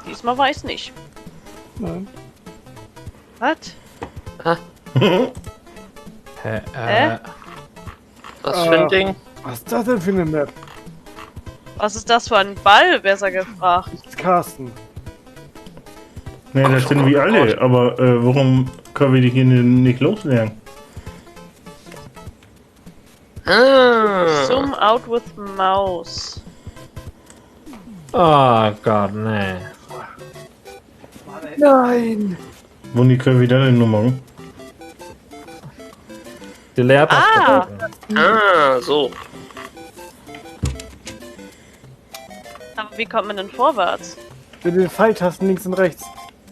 Diesmal war ich's nicht. Nein. Was? Hä? Was für ein Ding? Was ist das denn für eine Map? Was ist das für ein Ball, besser gefragt? Das ist Carsten. Ne, das sind wir alle, aber warum können wir die hier nicht loswerden? Zoom out with mouse. Oh Gott, nee. Nein! Woni können wir dann denn nur machen? Die Leertaste Ah. drücken. So. Aber wie kommt man denn vorwärts? Mit den Pfeiltasten links und rechts.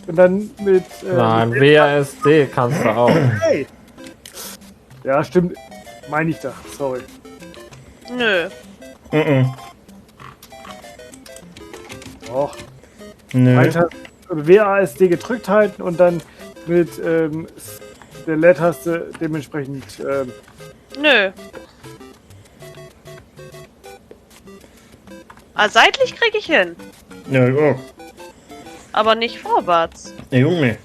Und dann mit. Nein, WASD kannst du auch. Hey! Ja, stimmt. Meine ich da. Sorry. Nö. Och. Nö. Pfeiltasten. WASD gedrückt halten und dann mit der Leertaste dementsprechend. Nö. Ah, seitlich krieg ich hin. Ja, ja. Aber nicht vorwärts. Ja, Junge.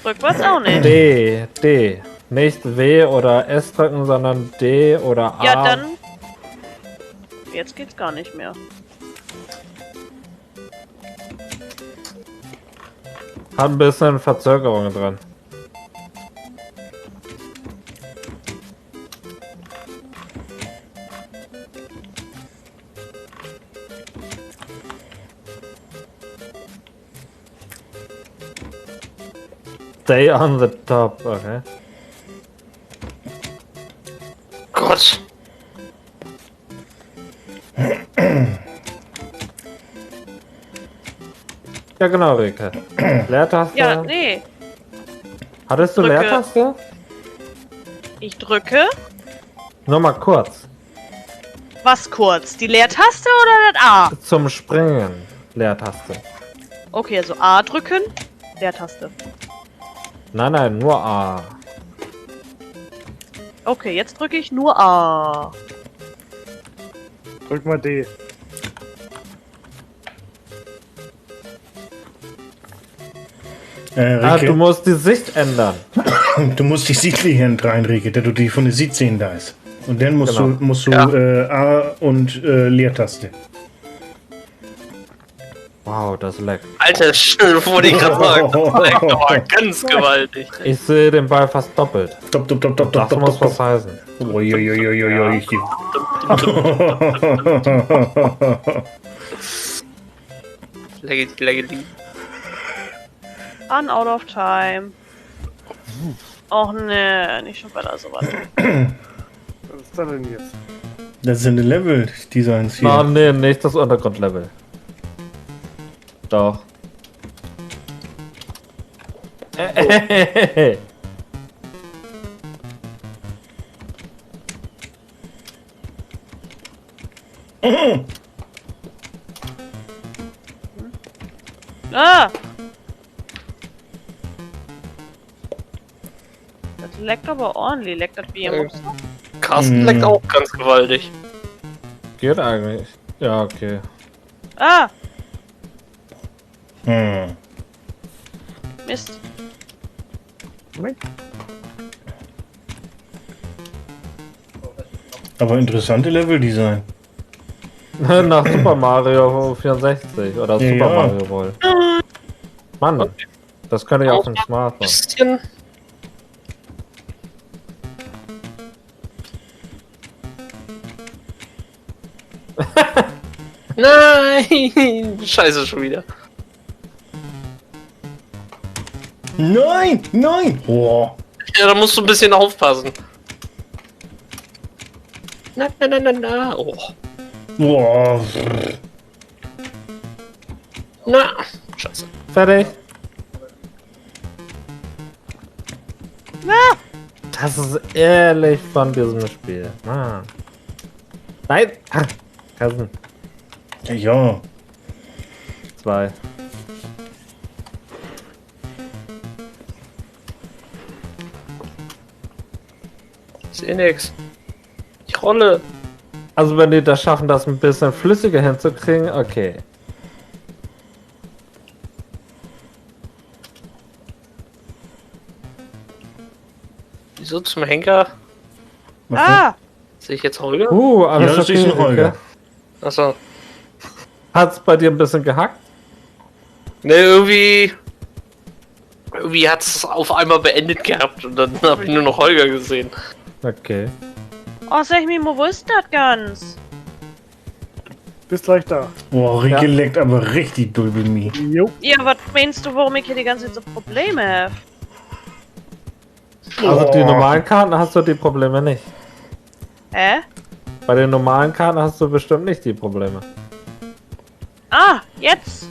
Rückwärts auch nicht. D. Nicht W oder S drücken, sondern D oder A. Ja, dann. Jetzt geht's gar nicht mehr. Hat ein bisschen Verzögerung drin. Stay on the top, okay. Gott. Ja genau, Rike. Leertaste. Ja, nee. Hattest du Drücke. Leertaste? Ich drücke. Nur mal kurz. Was kurz? Die Leertaste oder das A? Zum Springen. Leertaste. Okay, also A drücken. Leertaste. Nein, nur A. Okay, jetzt drücke ich nur A. Drück mal D. Rike, Du musst die Sicht ändern. du musst die Siedlehand rein, Rike, dass du die von der Sicht sehen da ist. Und dann musst Genau. du Ja. A und Leertaste. Wow, das leckt. Alter, schön, wo die gerade sagen. Das leckt aber ganz gewaltig. Ich sehe den Ball fast doppelt. Top. Das muss was heißen. Uiuiuiui. Leggedy. Run out of time. Och ne, nicht schon wieder sowas. Was ist das denn jetzt? Das sind die Level-Designs hier. Oh nee, nicht das Untergrundlevel. Doch. Ah! Das leckt aber ordentlich. Leckt das wie im Monster? Carsten leckt auch ganz gewaltig. Geht eigentlich. Ja, okay. Ah! Hm. Mist. Aber interessante Level-Design. Nach Super Mario 64 oder Ja, Super ja. Mario wohl. Mann, das könnte ich auf dem Smartphone. Bisschen. Nein! Scheiße, schon wieder. Nein! Oh. Ja, da musst du ein bisschen aufpassen. Na. Oh. Boah. Na. Scheiße. Fertig. Ah! Das ist ehrlich von diesem Spiel. Mann. Nein! Ah, Kassen. Ja. 2. Ich seh nix. Ich rolle. Also wenn die das schaffen, das ein bisschen flüssiger hinzukriegen, okay. Wieso zum Henker? Was Ah! Sehe ich jetzt Holger? Alles Ja, das okay, ist ein Holger. Achso. Hat's bei dir ein bisschen gehackt? Ne, irgendwie. Irgendwie hat es auf einmal beendet gehabt und dann habe ich nur noch Holger gesehen. Okay. Oh, sag mir mal, wo ist das ganz? Bis gleich da. Boah, Rieke leckt aber richtig doll bei mir. Jo. Ja, was meinst du, warum ich hier die ganze Zeit so Probleme habe? Also die normalen Karten hast du die Probleme nicht. Hä? Bei den normalen Karten hast du bestimmt nicht die Probleme. Ah, jetzt!